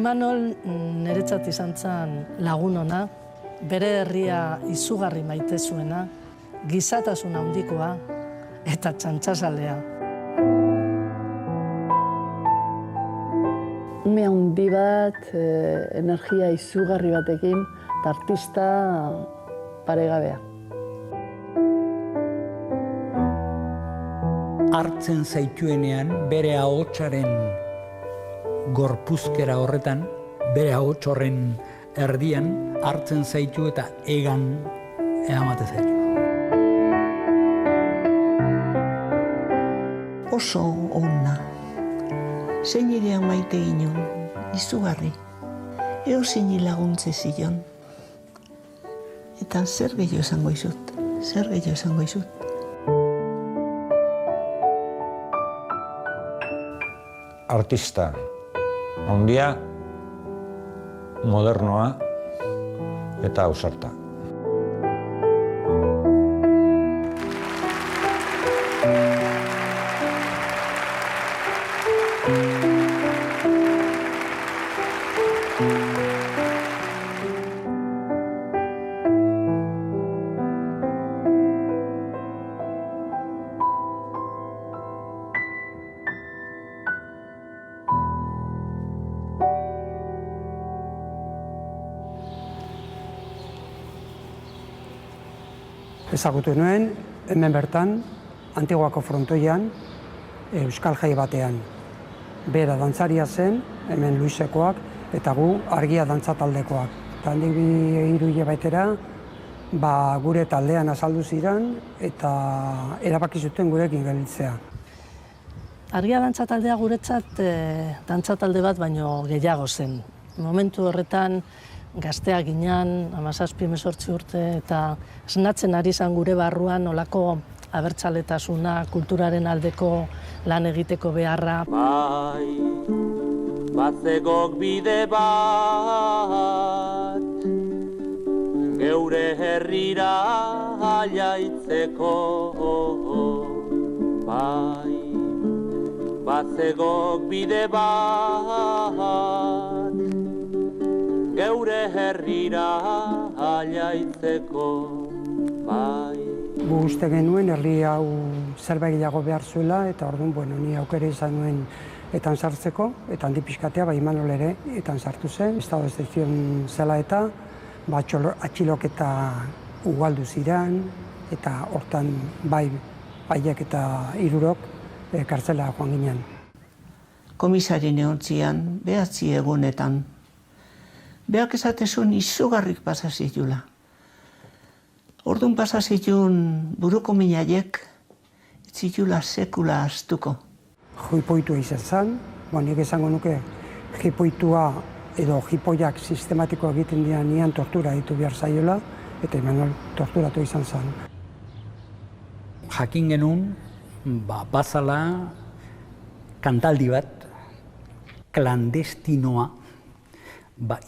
Imanol niretzat izan zen lagun ona, bere herria izugarri maite zuena, gizatasun handikoa eta txantxazalea. Ume handi bat, energia izugarri batekin, eta artista paregabea. Hartzen zaituenean bere ahotsaren gorpuzkera horretan, bere ahots horren erdian hartzen zaitu eta egan eamate zaitu. Oso ona. Zein irean maite ginen, izugarri. Eo zein laguntze zion. Eta zer gehiago esango izut, zer gehiago esango izut. Artista, handia, modernoa eta ausarta. Ezagutu nuen, hemen bertan, Antiguako frontoian, euskal jai batean. Bera dantzaria zen, hemen Luisekoak, eta gu argia dantzataldekoak. Eta handik bi hiru hilabetera, gure taldean azaldu ziren, eta erabaki zuten gurekin gelditzea. Argia dantzataldea guretzat dantzatalde bat baino gehiago zen. Momentu horretan, gazteak ginen, 17-18 urte, eta esnatzen ari zen gure barruan olako abertzaletasuna, kulturaren aldeko lan egiteko beharra. Bai, bazegok bide bat, geure herrira jaitzeko. Bai, bazegok bide bat, geure herrira jaitzeko, bai. Gu uste genuen herri hau zerbait gehiago behar zuela, eta orduan, ni aukera izan nuen etan sartzeko, eta handi pixkatea, Imanol ere etan sartu zen. Estado de excepción zela eta, atxiloketa ugaldu ziren, eta hortan haiek eta hirurok kartzela joan ginen. Komisari neontzian, 9 egunetan. Beak esatezun izugarrik pasazitula. Orduan pasazitun buruko minaiek, etzitula sekula astuko. Jipoitua izan zen, nik esango nuke jipoitua edo jipoiak sistematiko egiten dian tortura ditu behar zaiola, eta Imanol torturatu izan zen. Jakin genuen, bazala kantaldi bat, klandestinoa,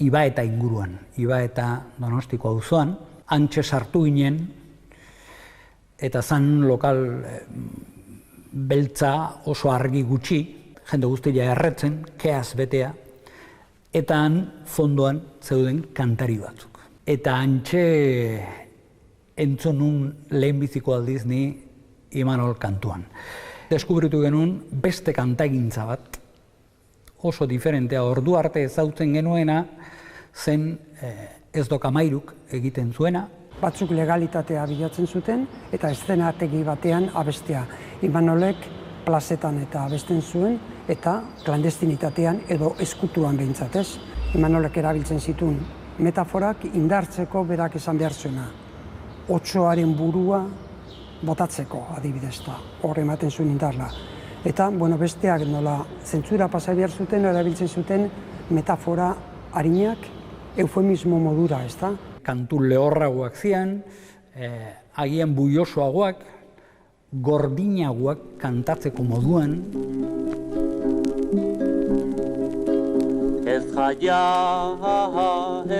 Iba eta inguruan, Iba eta Donostiko auzoan, antxe sartu ginen, eta zan lokal beltza oso argi gutxi, jende guztia erretzen, keaz betea, eta han fondoan zeuden kantari batzuk. Eta antxe entzonun lehenbiziko aldiz ni Imanol kantuan. Deskubritu genuen beste kantagintza bat, oso diferentea, ordu arte ezautzen genuena, zen ez dokamairuk egiten zuena. Batzuk legalitatea bilatzen zuten, eta eszenategi batean abestea. Imanolek plazetan eta abesten zuen, eta klandestinitatean edo eskutuan behintzatez. Imanolek erabiltzen zituen metaforak indartzeko berak esan behar zuena. Otsoaren burua botatzeko adibidez, hor ematen zuen indarla. Eta, besteak nola zentzura pasa behar zuten, erabiltzen zuten metafora harinak eufemismo modura, ezta? Kantu lehorragoak zian, agian buiosoagoak, gordinagoak kantatzeko moduan. Ez jaia,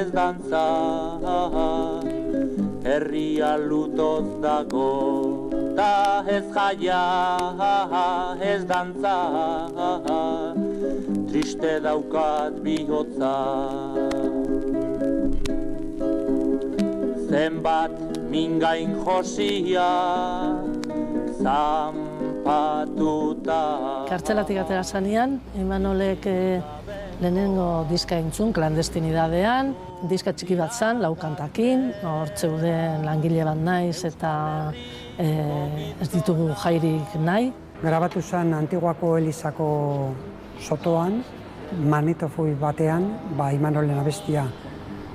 ez dantza, herria lutoz dago. Ta ez jaia, ez dantza, triste daukat bihotza. Zenbat mingain josia, zanpatuta. Kartzelatik atera zanean, Imanolek lehenengo diska entzun, klandestinidadean, diska txiki bat zan, 4 kantakin, hor zeuden langile bat naiz eta ez ditugu jairik nahi. Grabatu zen Antiguako Elizako sotoan, magnetofoi batean, Imanolen abestia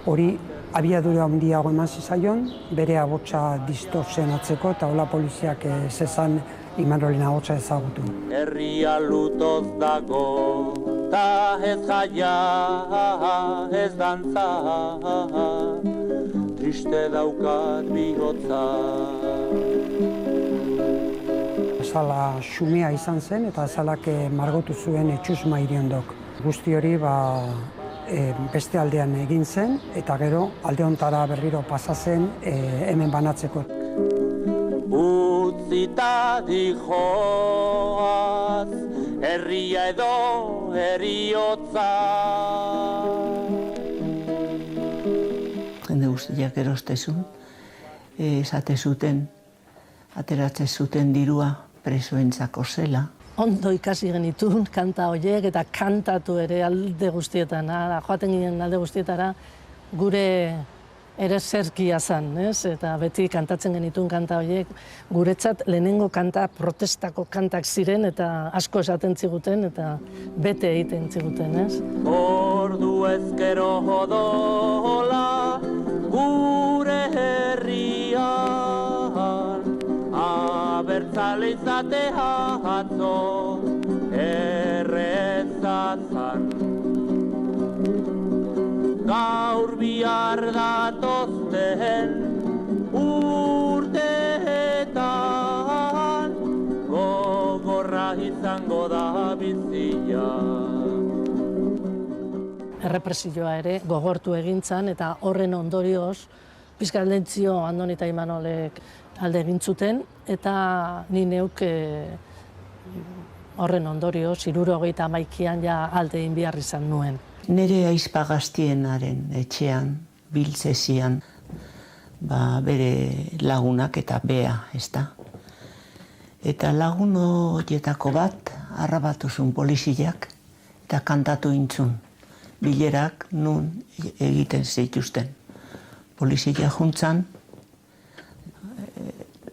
hori abiadura handiago eman zizaion, bere ahotsa distorsionatzeko eta hola poliziak zezan Imanolen ahotsa ezagutu. Herria lutoz dago, ta ez jaia, ez dantza, triste daukat bihotza. Azala xumea izan zen eta azalak margotu zuen Etxus Mairiondok. Guzti hori beste aldean egin zen eta gero alde hontara berriro pasa zen hemen banatzeko. Utzita dijoaz, herria edo heriotza. Jende guztiak erostezun, esate zuten, ateratze zuten dirua presoentzako zela. Ondo ikasi genitun kanta horiek eta kantatu ere alde guztietan, joaten ginen alde guztietara gure ere zerkia zan, ez? Eta beti kantatzen genitun kanta horiek guretzat lehenengo kanta protestako kantak ziren eta asko esaten ziguten eta bete egiten ziguten, ez? Ordu ezkero odola gure herrian, abertzale izatea atzo errezazan. Gaur bihar datozten urteetan, gogorra izango da bizia. Errepresioa ere gogortu egintzan eta horren ondorioz pizkat lentzio Andoni eta Imanolek alde egin zuten eta ni neuk horren ondorioz 71an ja alde egin behar izan nuen. Nere aizpa gaztienaren etxean, biltzezian, bere lagunak eta bea, ezta. Eta lagun horietako bat harrabatu zuen poliziak eta kantatu intzun. Bilerak nun egiten zituzten. Polizia juntzan,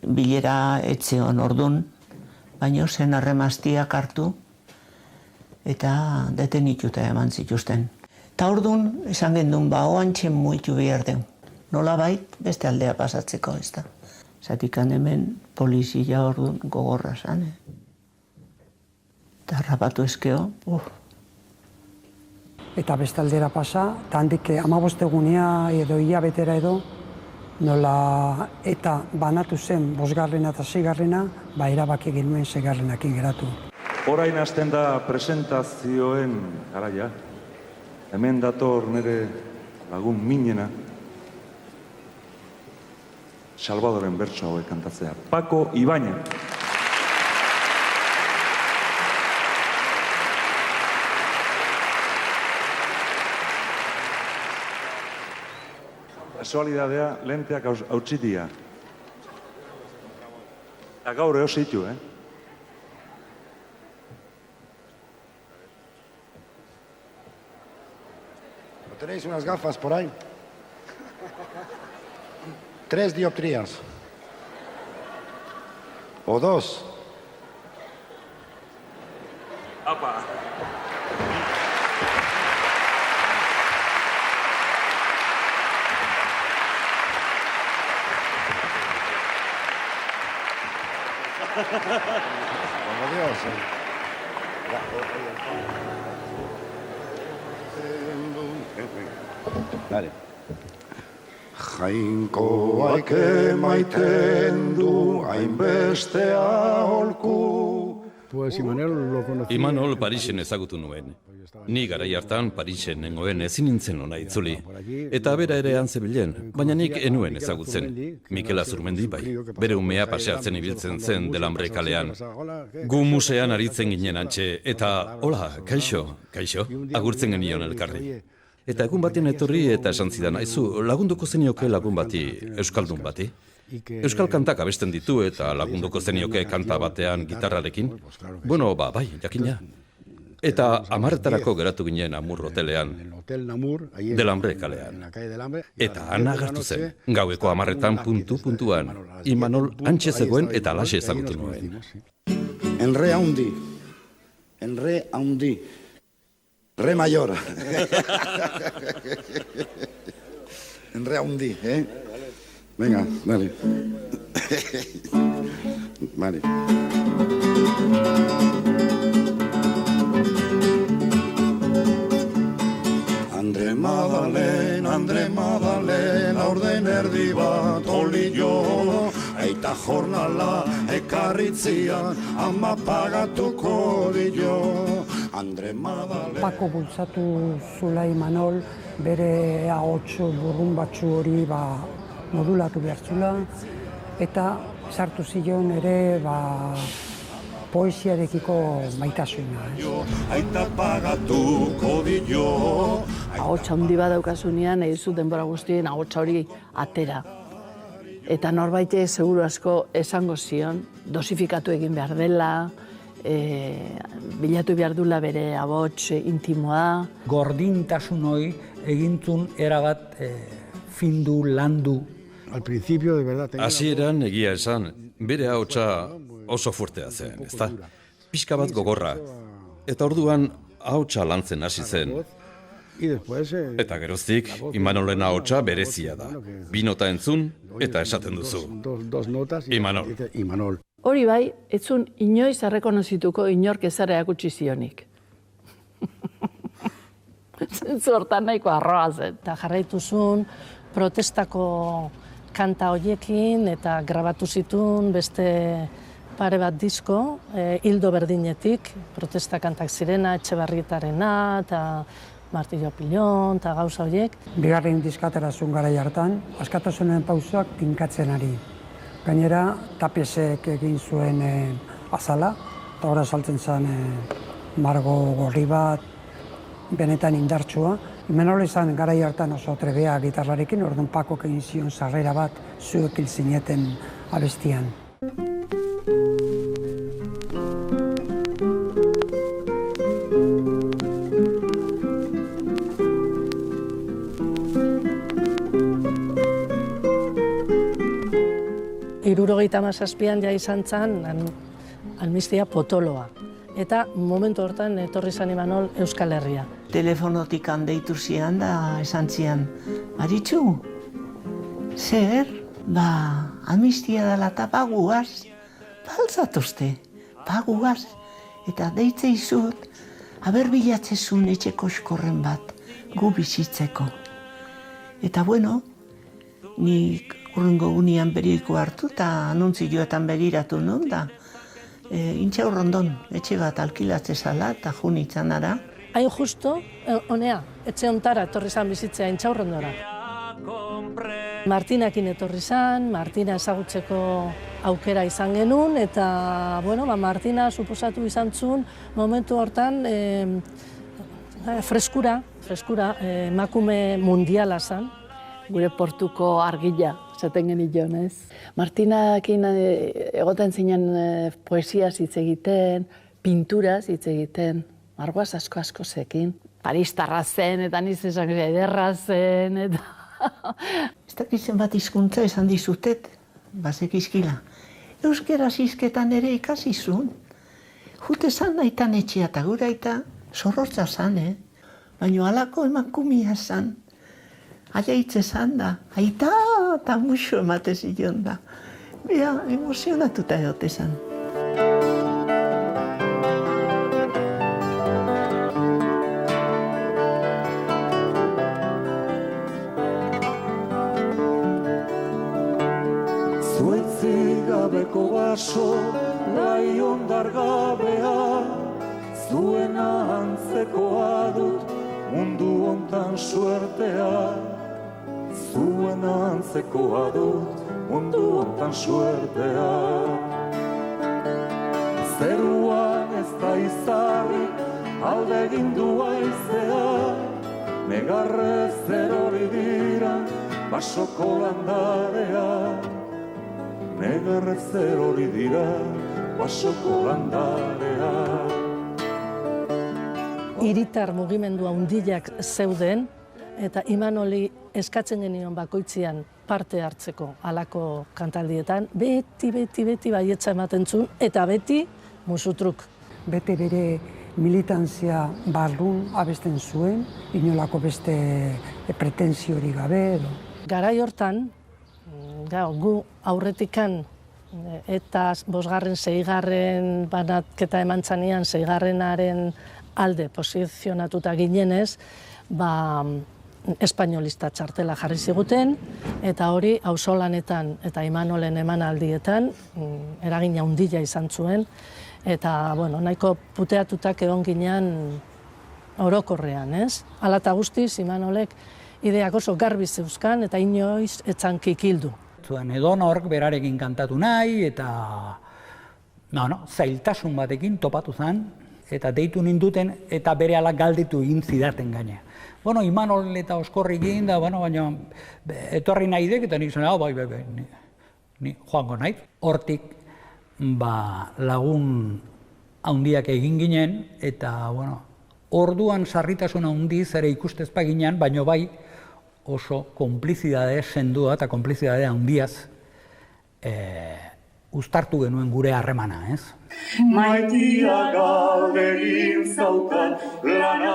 bilera etzeon ordun, baino zen arremaztiak hartu eta detenituta eman zituzten. Eta ordun esan gendun, oantxen muitu behar den. Nolabait beste aldea pasatzeko, ez da. Zatikan hemen polizia ordun gogorra zan. Eta harrapatu ezkeo, Eta beste aldera pasa, eta handik 15 egunea edo hilabetera edo, nola eta banatu zen 5. eta 6. Erabaki genuen 6. geratu. Orain hasten da presentazioen garaia. Hemen dator nire lagun minena. Salvadoren bertso hauek kantatzea. Paco Ibañez. Kasualidadea, lenteak hautzitia. Eta gaur eositu, ¿Tenéis unas gafas por ahí? 3 dioptrías. O 2. Apa. Como Dios. Dale. Jainkoak emaiten du hainbeste aholku, Pues Imanol lo conocí. Imanol Parisen ezagutu nuen. Ni garai hartan Parisen nengoen ezin nintzen ona itzuli. Eta bera ere antzebilen, baina nik enuen ezagutzen. Mikel Azurmendi bai, bere umea paseatzen ibiltzen zen Delambre kalean. Gu musean aritzen ginen antxe, eta hola, kaixo, agurtzen genion elkarri. Eta egun batean etorri eta esan zidan, aizu, lagunduko zenioke lagun bati, euskaldun bati. Euskal kantak abesten ditu eta lagunduko zenioke kanta batean gitarrarekin. Bueno, bai, jakina. Eta 10:00 geratu ginen Amur hotelean, Delambre kalean. Eta han agertu zen, gaueko 10:00 puntuan. Imanol antxe zegoen eta alaxe ezagutu nuen. En re haundi. Re mayor. En re haundi, Venga, dale. Vale. Andre Madalen, aurden erdi bat olio, aita jornala ekarritzian, ama pagatuko dio. Andre Madalen. Pako bultzatu zula Imanol, bere ahots burrunbatxu hori modulatu behar zula, eta sartu zion ere poesiarekiko maitasuna. Aita pagatuko dio. Ahotsa handi bat daukasunean, egizu denbora guztien ahotsa hori atera. Eta norbaite seguru asko esango zion, dosifikatu egin behar dela, bilatu behar dula bere ahots intimoa. Gordintasun hori egintzun erabat findu, landu. Al principio, de verdad... Hasieran egia esan, bere ahotsa oso fuertea zen, ezta? Pixka bat gogorra. Eta orduan ahotsa lantzen hasi zen. Eta geroztik, Imanolen ahotsa berezia da. Bi nota entzun eta esaten duzu. Imanol. Hori bai, etzun inoiz errekonozituko inork ezara erakutsi zionik. Zentzu hortan nahiko arroa zen. Eta jarraitu zuen protestako kanta horiekin eta grabatu zituen beste pare bat disko, hildo berdinetik, protesta kantak zirena, Etxebarrietarena eta Martillo Pilon eta gauza horiek. Bigarren diskatera zuen garai hartan, askatasunen pausoak tinkatzen ari. Gainera, Tapiesek egin zuen azala, eta horra saltzen zen margo gorri bat, benetan indartsua. Imanol izan garai hartan oso trebea gitarrarekin, orduan Pakok egin zion sarrera bat zuek hil zineten abestian. Hirurogeita hamazazpian ja izan zen Amnistia potoloa. Eta momentu hortan etorri zen Imanol Euskal Herria. Telefonotik handeitu zian da esan zian, Maritxu, zer? Amnistia dela eta baguaz, baltzatozte, baguaz. Eta deitze izut, aber bilatzezun etxeko eskorren bat, gu bizitzeko. Eta bueno, nik urrengo gunean beriko hartu eta anuntzioetan begiratu nun da. Intxaurrondon, etxe bat alkilatze zala eta junitzen ara. Hain justo, honea, etxe ontara etorri zan bizitzea Intxaurrondora. Martinakin etorri zan, Martina ezagutzeko aukera izan genuen, eta, bueno, Martina suposatu izan zuen momentu hortan freskura, emakume mundiala zan. Gure portuko argila, zaten genion, ez? Martinakin egoten zinen poesiaz hitz egiten, pinturaz hitz egiten, margoaz asko zekin. Paristarra zen, eta niz esan ederra zen, eta... Ez dakitzen bat hizkuntza esan dizutet, bazek izkila. Euskeraz hizketan ere ikasi zuen. Jute zan naitan etxea eta gura eta zorrotza zan, baina halako emakumia zan. Aia hitze zan da, aita eta muxo emate zion da. Bea, emozionatuta egote zan. Zuetzi gabeko baso, laion dargabea, zuen antzekoa dut mundu hontan suertea. Zuen antzekoa dut mundu hontan suertea. Zeruan ez da izarrik, alde egin du haizea, negarrez erori dira basoko landarea. Negarrez erori dira basoko landarea. Hiritar mugimendu handiak zeuden, eta Imanoli eskatzen genion bakoitzean parte hartzeko halako kantaldietan, beti baietza ematen zuen, eta beti musutruk. Bete bere militantzia barrun abesten zuen, inolako beste pretensiorik gabe edo. Garai hortan, gu aurretikan eta 5., 6. banatketa eman zanean, 6. alde posizionatuta ginenez, espainolista txartela jarri ziguten, eta hori auzolanetan eta Imanolen emanaldietan eragina handia izan zuen, eta nahiko puteatutak egon ginen orokorrean, ez? Hala eta guztiz, Imanolek ideak oso garbi zeuzkan eta inoiz etzan kikildu. Zuen edonork berarekin kantatu nahi, eta zailtasun batekin topatu zen, eta deitu ninduten, eta bere ala galditu egin zidaten gaine. Imanol eta Oskorrikin da, baina etorri nahi dek, eta nik zena, bai, ni joango nahi. Hortik, lagun handiak egin ginen, eta, orduan sarritasun handiz ere ikustez paginan, baina bai oso konplizidade sendua eta konplizidade handiaz uztartu genuen gure harremana, ez? Maitia galdegin zaukan lana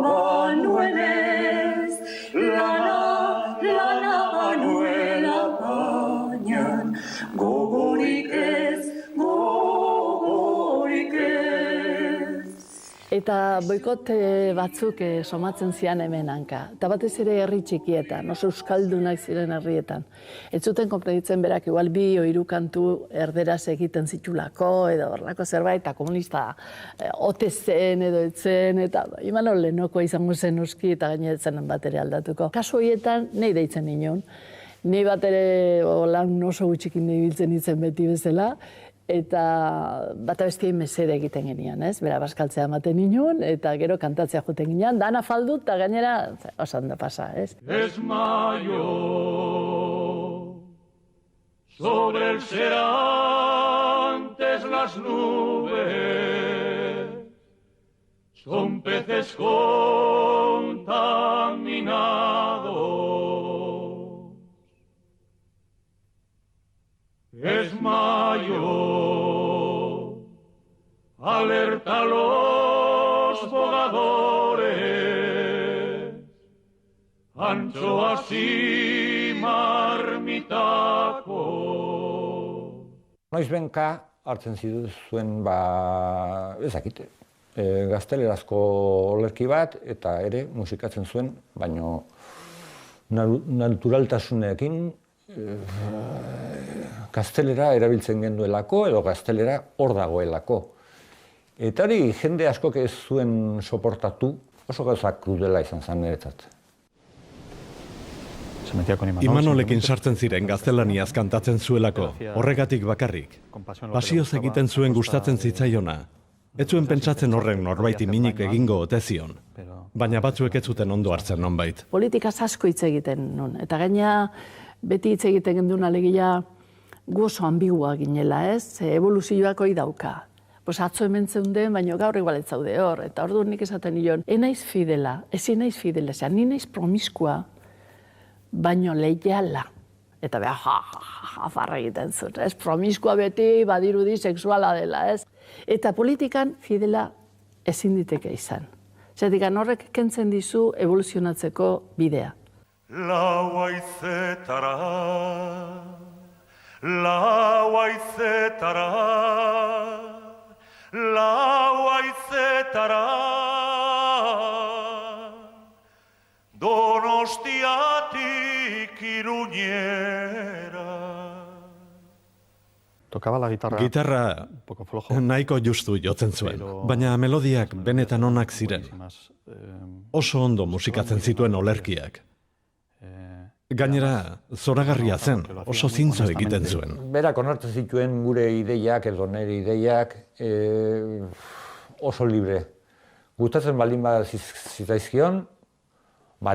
banuenez, lana banuela bainan, gogorik ez. Eta boikot batzuk somatzen zian hemen hanka. Eta batez ere herri txikietan, oso euskaldunak ziren herrietan. Ez zuten konprenitzen berak, igual 2 o 3 kantu erderaz egiten zitulako, edo horrelako zerbait, eta komunista ote zen edo etzen, eta Imanol lehenoko izango zen uski, eta gainetzen bat ere aldatuko. Kasu horietan, nahi deitzen nion. Nahi bat ere lan oso gutxikin ibiltzen itzen beti bezala, eta bat abestien mesede egiten genian, ez? Bera, baskaltzea ematen ginen, eta gero kantatzea joten ginen, dana faldu, eta gainera, osan da pasa, ez? Desmayo sobre el serantes las nubes, son peces contaminados. Desmayo, alerta a los bogadores, anchoas y marmitacos. Noizbenka hartzen zuen, ezakite, gaztelerazko olerki bat, eta ere musikatzen zuen, baino naturaltasunekin gaztelera erabiltzen genduelako edo gaztelera hor dagoelako. Eta hori jende askok ez zuen soportatu, oso gauzak krudela izan zen niretzat. Imanolekin sartzen ziren gaztelaniaz kantatzen zuelako, horregatik bakarrik. Pasioz egiten zuen gustatzen zitzaiona. Ez zuen pentsatzen horren norbaiti minik egingo ote zion. Baina batzuek ez zuten ondo hartzen nonbait. Politikaz asko hitz egiten nun, eta gaina beti hitz egiten gendun alegia gu oso ambigua ginela, ez? Evoluzioak hori dauka. Atzo hemen zeunden, baina gaur igual ez zaude hor. Eta orduan nik esaten nion, naiz fidela, ezin naiz fidela, ni naiz promiskua, baino leiala. Eta beha, farra egiten zuen, ez? Promiskua beti badirudi sexuala dela, ez? Eta politikan fidela ezin diteke izan. Zergatik horrek kentzen dizu evoluzionatzeko bidea. Lau haizetara, Donostiatik Iruñera. Gitarra nahiko justu jotzen zuen, baina melodiak benetan onak ziren. Oso ondo musikatzen zituen olerkiak. Gainera, zoragarria zen, oso zintzo egiten zuen. Berak onartzen zituen gure ideiak edo nire ideiak oso libre. Gustatzen baldin bada zitzaizkion,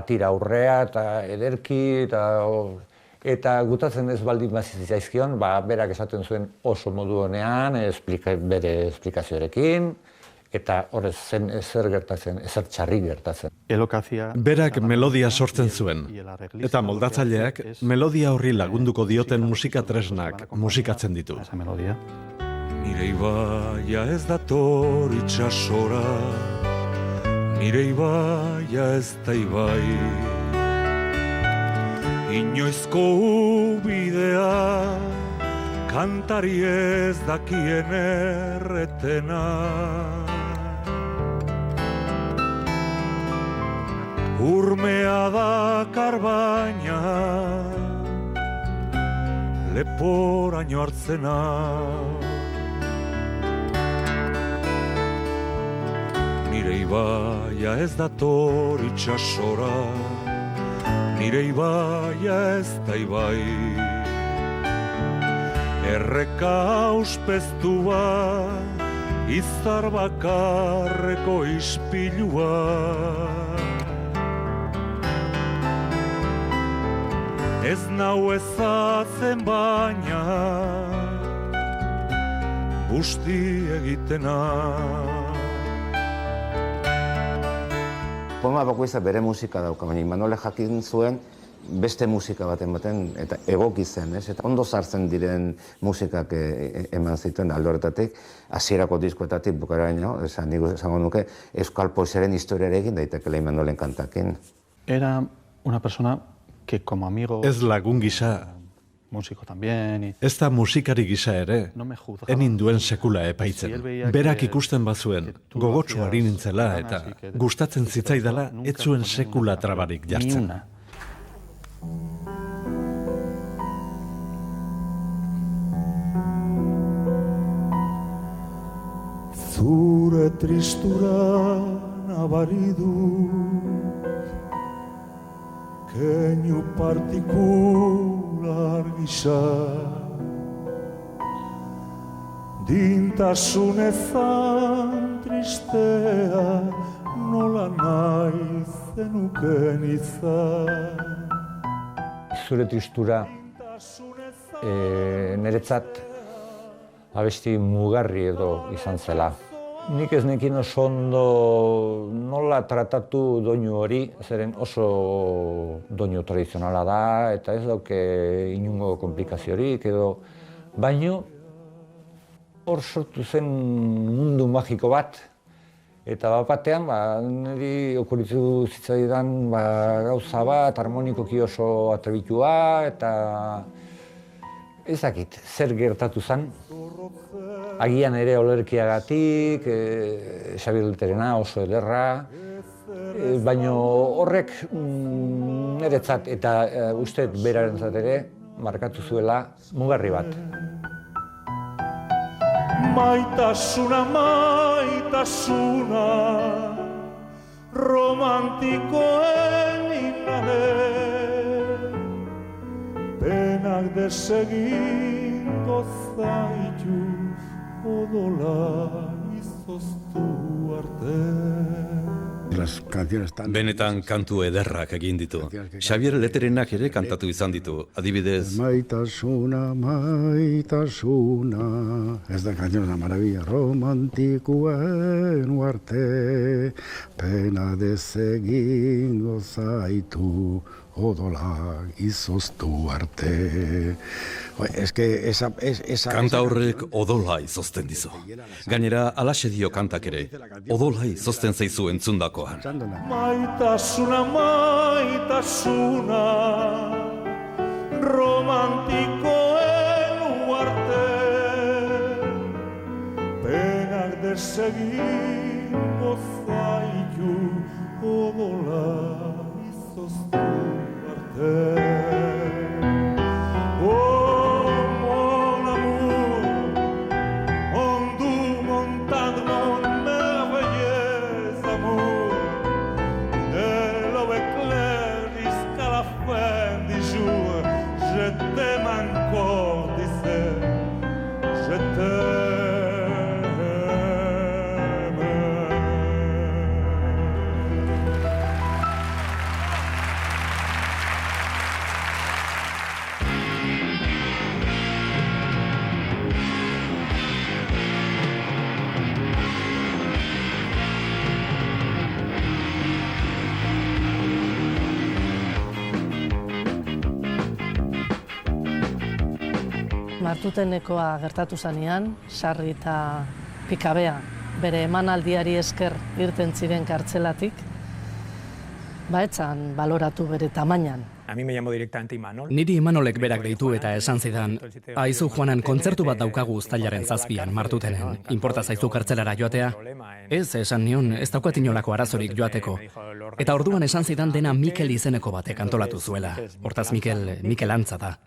tira aurrea eta ederki eta gustatzen ez baldin bada zitzaizkion, berak esaten zuen oso modu honean, bere esplikazioarekin, eta horrez zen ezer gertatzen, ezer txarri gertatzen. Berak melodia sortzen zuen, eta moldatzaileak melodia horri lagunduko dioten musika tresnak musikatzen ditu. Nire ibaia ez dator itxasora, nire ibaia ez da ibai. Inoizko ubidea, kantari ez dakien erretena. Urmea dakar baina, leporaino hartzena. Nire ibaia ez dator itxasora, nire ibaia ez da ibai. Erreka auspeztua, izar bakarreko ispilua. Ez nau ezatzen baina, busti egitena. Poema bakoitza bere musika dauka, baina Imanolek jakin zuen beste musika baten eta egoki zen, eta ondo sartzen diren musikak eman zituen alde horretatik, hasierako diskoetatik bukaraino, nik esango nuke, euskal poesiaren historiarekin daitekela Imanolen kantakin. Era una persona que como amigo... Ez lagun gisa, músico también. Ez da musikari gisa ere, enin duen sekula epaitzen. Berak ikusten bazuen, gogotsu ari nintzela eta gustatzen zitzaidala, ez zuen sekula trabarik jartzen. Zure tristura nabaridu, keinu partikular gisa, dintasunezan tristea, nola nahi zenuken izan. Zure tristura niretzat abesti mugarri edo izan zela. Nik ez nekin oso ondo nola tratatu doinu hori, zeren oso doinu tradizionala da, eta ez dauke inungo komplikaziorik edo, baino hor sortu zen mundu magiko bat, eta batean niri okuritu zitzaidan gauza bat, harmonikoki oso atrebitua, eta ez dakit, zer gertatu zen. Agian ere olerkiagatik, Xabier Leterena oso ederra, baina horrek niretzat eta uste berarentzat ere markatu zuela mugarri bat. Maitasuna, maitasuna, romantikoen inade, penak desegin gozaitu, odola izoztu arte. Benetan kantu ederrak egin ditu. Xabier Leterenak ere kantatu izan ditu, adibidez. Maitasuna, maitasuna, ez da canción una maravilla, romantikoen uarte, pena desegin gozaitu, odola izoztu arte. Kanta horrek odola izozten dizu. Gainera, alaxe dio kantak ere, odola izozten zaizu entzundakoan. Maitasuna, maitasuna, romantikoen uarte, penak desegin gozaitu, odola izoztu arte. Oh, mon amour, Martutenekoa gertatu zanean, sarri eta pikabea, bere emanaldiari esker irten ziren kartzelatik, etzan baloratu bere tamainan. A mí me llamó directamente Imanol. Niri Imanolek berak deitu eta esan zidan, aizu Juanan, kontzertu bat daukagu uztailaren 7an Martutenen, inporta zaizu kartzelara joatea? Ez, esan nion, ez daukat inolako arazorik joateko. Eta orduan esan zidan dena Mikel izeneko batek antolatu zuela. Hortaz Mikel Antza da.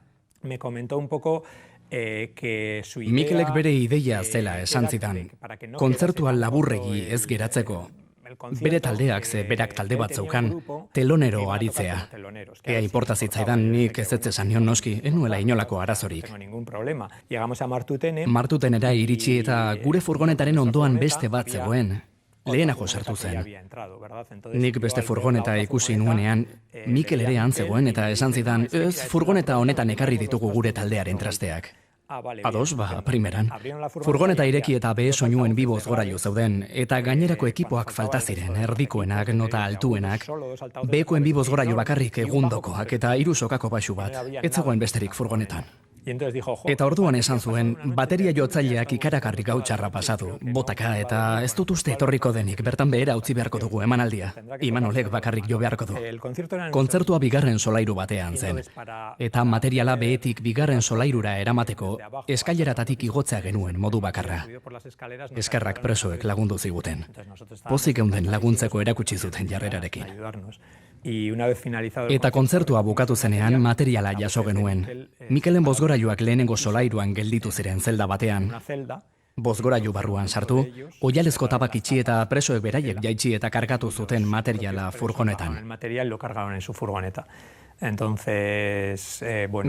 Me comentó un poco que su idea... Mikelek bere ideia zela esan zidan, kontzertua laburregi ez geratzeko. Bere taldeak berak talde bat zeukan, telonero aritzea. Ea inporta zitzaidan nik ez esan nion noski, enuela inolako arazorik. Martutenera iritsi eta gure furgonetaren ondoan beste bat zegoen. Lehenago sartu zen. Nik beste furgoneta ikusi nuenean, Mikel ere han zegoen eta esan zidan, ez furgoneta honetan ekarri ditugu gure taldearen trasteak. Ados, primeran. Furgoneta ireki eta behe soinuen 2 bozgorailu zeuden, eta gainerako ekipoak falta ziren, erdikoenak, nota altuenak, behekoen 2 bozgorailu bakarrik egundokoak eta 3 sokako baxu bat, ez zegoen besterik furgonetan. Eta orduan esan zuen, bateria jotzaileak ikaragarri gau txarra pasatu, botaka, eta ez dut uste etorriko denik, bertan behera utzi beharko dugu emanaldia. Imanolek bakarrik jo beharko du. Kontzertua 2. solairu batean zen, eta materiala behetik 2. solairura eramateko eskaileratatik igotzea genuen modu bakarra. Eskerrak presoek lagundu ziguten. Pozik geunden laguntzeko erakutsi zuten jarrerarekin. Eta kontzertua bukatu zenean materiala jaso genuen. Mikelen bozgorailuak lehenengo solairuan gelditu ziren zelda batean. Bozgorailu barruan sartu, oialezko tabak itxi eta presoek beraiek jaitsi eta kargatu zuten materiala furgonetan.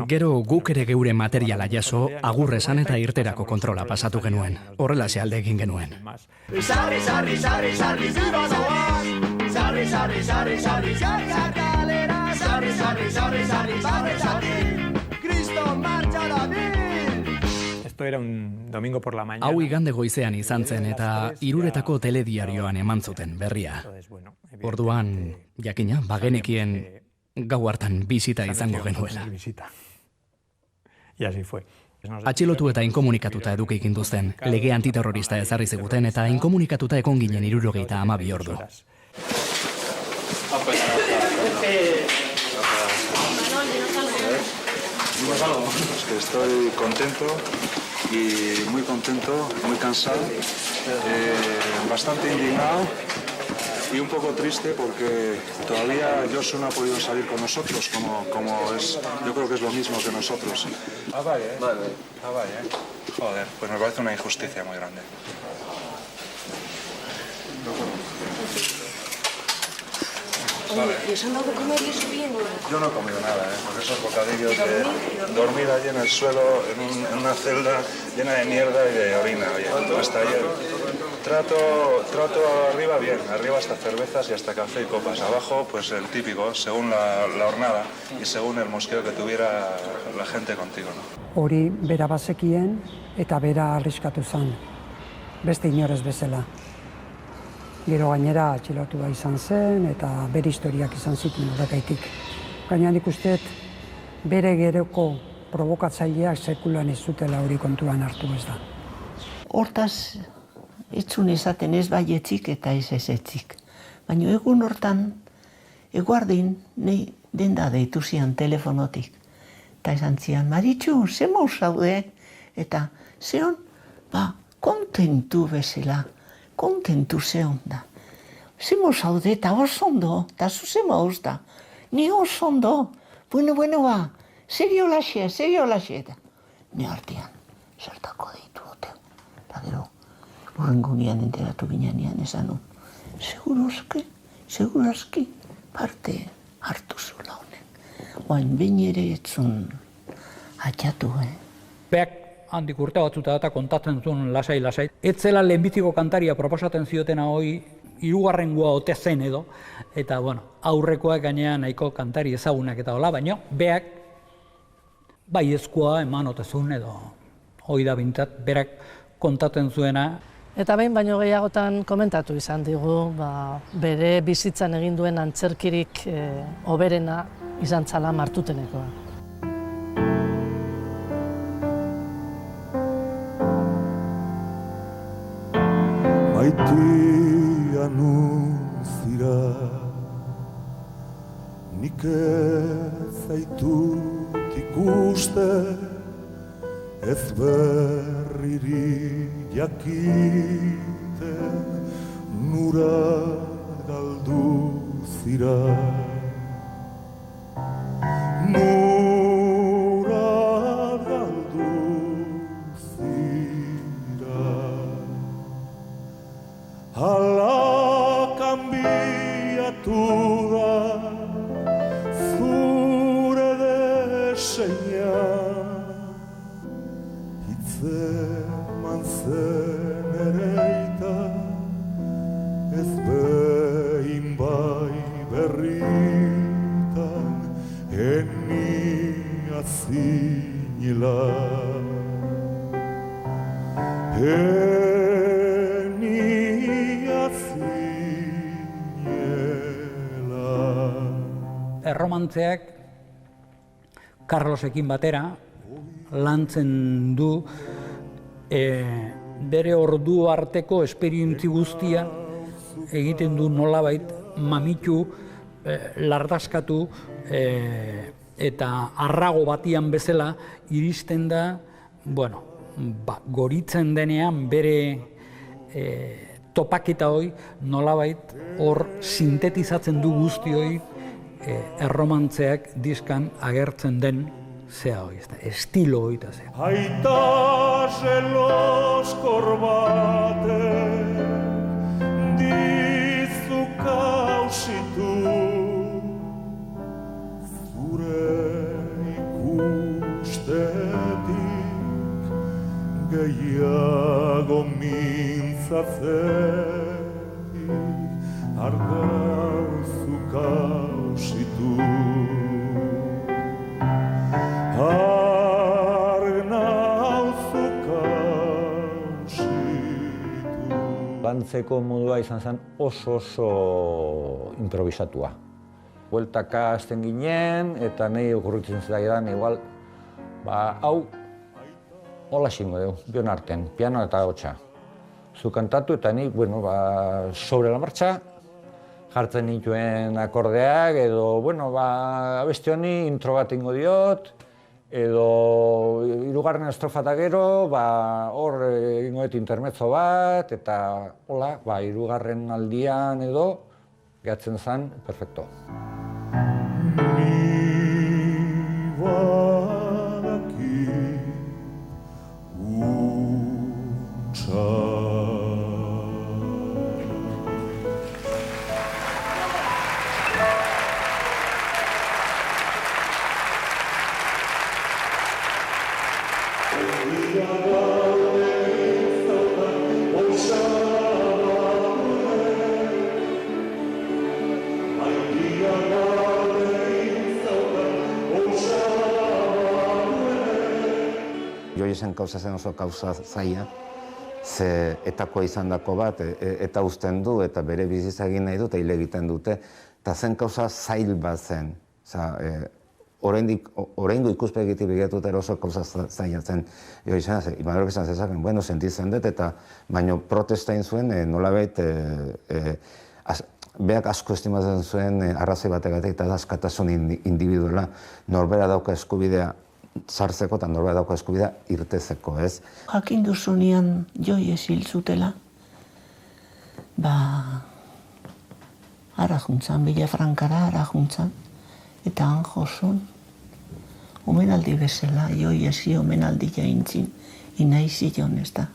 Gero guk ere geure materiala jaso, agur esan eta irterako kontrola pasatu genuen. Horrelaxe alde egin genuen. Sarri, sarri, sarri, sarri, ziba zauaz. Sarri, sarri, sarri, sarri, kalera. Sarri, sarri, sarri, sarri, sarri, sarri. Cristo marcha David. Esto era un domingo por la mañana. Hau igande goizean izan zen eta 3etako telediarioan eman zuten berria. Orduan, jakina, bagenekien gau hartan bisita izango genuela. Y así fue. Atxilotu eta inkomunikatuta eduki ginduzten. Lege antiterrorista ezarri ziguten eta inkomunikatuta egon ginen 72 ordu. Es que estoy contento y muy cansado, bastante indignado y un poco triste porque todavía Josu no ha podido salir con nosotros como es, yo creo que es lo mismo que nosotros. Vale. Joder, pues me parece una injusticia muy grande. Oye, ¿y os han dado de comer y eso bien? Yo no he comido nada, porque esos bocadillos de dormir allí en el suelo, en una celda llena de mierda y de orina, oye, hasta ayer. Trato arriba bien, arriba hasta cervezas y hasta café y copas. Abajo, pues el típico, según la hornada y según el mosqueo que tuviera la gente contigo, ¿no? Hori bera bazekien eta bera arriskatu zen, beste inorez bezala. Gero gainera atxilotua izan zen eta bere historiak izan zituen horrekaitik. Gaina nik usteet bere geroko provokatzaileak sekulan ez zutela hori kontuan hartu ez da. Hortaz, etzun esaten ez baietzik eta ez ezetzik. Baina egun hortan, eguardin, nahi denda deitu zian telefonotik. Eta esan zian, Maritxu, ze maus zaude? Eta zeon, kontentu bezala. Kontentu zeon da. Zemo zaude eta osondo, eta zuze mauz da. Ni osondo, bueno, serio laxe. Ni artean, zertako deitu dute. Eta gero, burrengunian enteratu ginean esan nun. Segurazki, parte hartu zula honen. Oain behin ere etzun atxatu, Beak handik urte batzuta eta kontatzen zuen lasai. Ez zela lehenbiziko kantaria proposatzen ziotena hoi, 3. ote zen edo, eta aurrekoak gainean nahiko kantari ezagunak eta hola, baina beak baiezkoa eman otezun edo hoi da bintzat, berak kontatzen zuena. Eta behin baino gehiagotan komentatu izan digu, bere bizitzan egin duen antzerkirik hoberena izan zala Martutenekoa. nik ez zaitut ikuste, ez berriri jakiten, nura galdu zira. Nura galdu zira. Hala kanbiatu da zure deseina, hitzeman zen ereita, ez behin bai berritan, enia zinela. Enia zinela. Erromantzeak Carlosekin batera lantzen du bere ordu arteko esperientzi guztia egiten du nolabait mamitu, lardazkatu eta arrago batian bezala iristen da, goritzen denean bere topaketa hoi nolabait hor sintetizatzen du guzti hoi erromantzeak diskan agertzen den zea hoi, estilo hoi eta zea. Aita zeloskor batek dizu kausitu, zure ikustetik gehiago mintzazetik argauzu kausitu. Lantzeko modua izan zen oso improvisatua. Bueltaka hasten ginen, eta nahi okurritzen zaidan, igual, hau, hola xingo dugu, bion arten, piano eta hotxa. Zu kantatu eta nik, sobre la marcha, jartzen nituen akordeak, edo, abesti honi intro bat ingo diot, edo hirugarren estrofa eta gero, hor egingo dut intermezzo bat, eta hola, hirugarren aldian edo, gehatzen zen, perfecto. Ni badaki utsa. Joiesen kauza zen oso kauza zaila, ze etakoa izan dako bat, eta uzten du, eta bere bizitza egin nahi du, eta hile egiten dute, eta zen kauza zail bat zen. Oraingo ikuspegitik begiratuta oso kauza zaila zen Joiesen, Imanolek esan zezaken, sentitzen dut, eta baino protesta egin zuen, nolabait, beak asko estimatzen zuen arrazoi bategatik, eta askatasun individuala, norbera dauka eskubidea sartzeko eta norbera dauka eskubidea irtezeko, ez? Jakin duzunean Joies hil zutela, ara juntzan, Villafrankara ara juntzan, eta han joson, omenaldi bezala, Joiesi omenaldi jaintzin, inaizi jon ez da.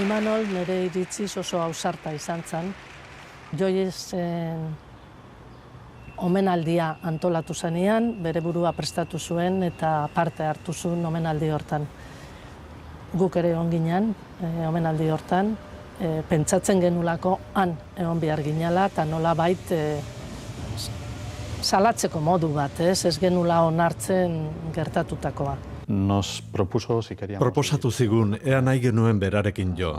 Imanol nire iritziz oso ausarta izan zen. Joiesen omenaldia antolatu zenean, bere burua prestatu zuen eta parte hartu zuen omenaldi hortan. Guk ere egon ginen omenaldi hortan, pentsatzen genulako han egon behar ginela eta nolabait salatzeko modu bat, ez genula onartzen gertatutakoa. Proposatu zigun, ea nahi genuen berarekin jo.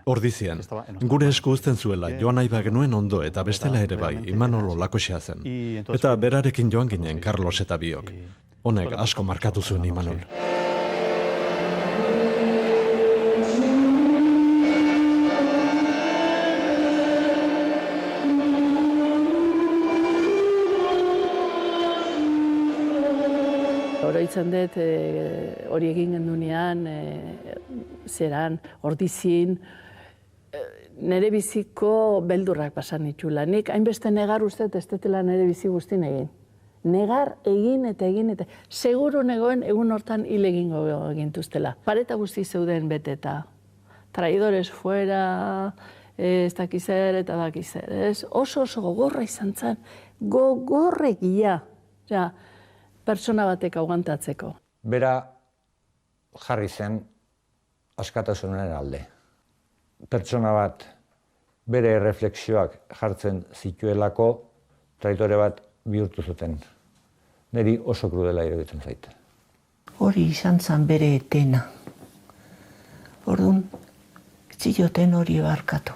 Ordizian, gure esku uzten zuela joan nahi genuen ondo eta bestela ere bai, Imanol olakoxea zen. Eta berarekin joan ginen Carlos eta biok. Honek asko markatu zuen Imanol. Oroitzen dut, hori egin gendunean, zeran, ordizin, nere biziko beldurrak pasan itxula. Nik hainbeste negar uste, ez detela nere bizi guztin egin. Negar egin eta egin eta seguru negoen egun hortan hil egingo gintuztela. Pareta guzti zeuden beteta. Traidores fuera, ez dakizer eta dakizer. Oso gogorra izan zen, gogorregia. Ja, pertsona batek aguantatzeko. Bera jarri zen askatasunaren alde. Pertsona bat bere erreflexioak jartzen zituelako traidore bat bihurtu zuten. Neri oso krudela iruditzen zait. Hori izan zen bere etena. Orduan, zioten hori barkatu.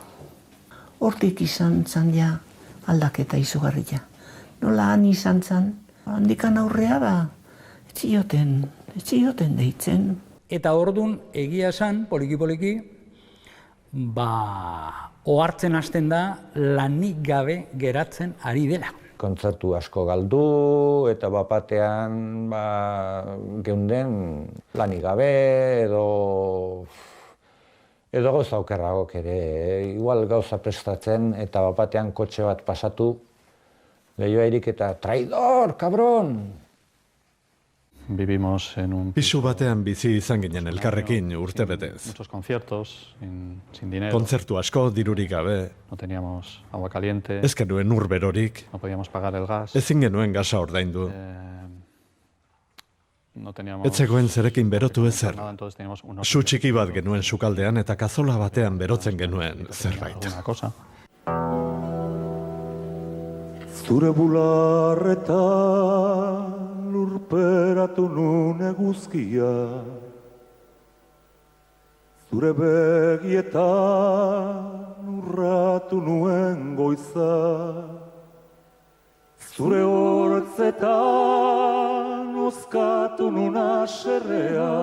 Hortik izan zen ja aldaketa izugarria. Nola han izan zen, handikan aurrea etxioten deitzen. Eta orduan, egia esan, poliki-poliki, ohartzen hasten da lanik gabe geratzen ari dela. Kontzertu asko galdu eta bapatean geunden lanik gabe edo gauza okerragok ere. Igual gauza prestatzen eta bapatean kotxe bat pasatu, lehioa irik eta traidor, kabron! Vivimos en un pisu batean bizi izan ginen elkarrekin urtebetez. Muchos conciertos sin dinero. Kontzertu asko dirurik gabe. No teníamos agua caliente. Ez genuen ur berorik. No podíamos pagar el gas. Ezin genuen gasa ordaindu. No teníamos. Ez zegoen zerekin berotu ezer. Su txiki bat genuen sukaldean eta kazola batean berotzen genuen zerbait. Una cosa. Zure bularretan lurperatu nun eguzkia, zure begietan urratu nuen goiza, zure hortzetan oskatu nun aserrea,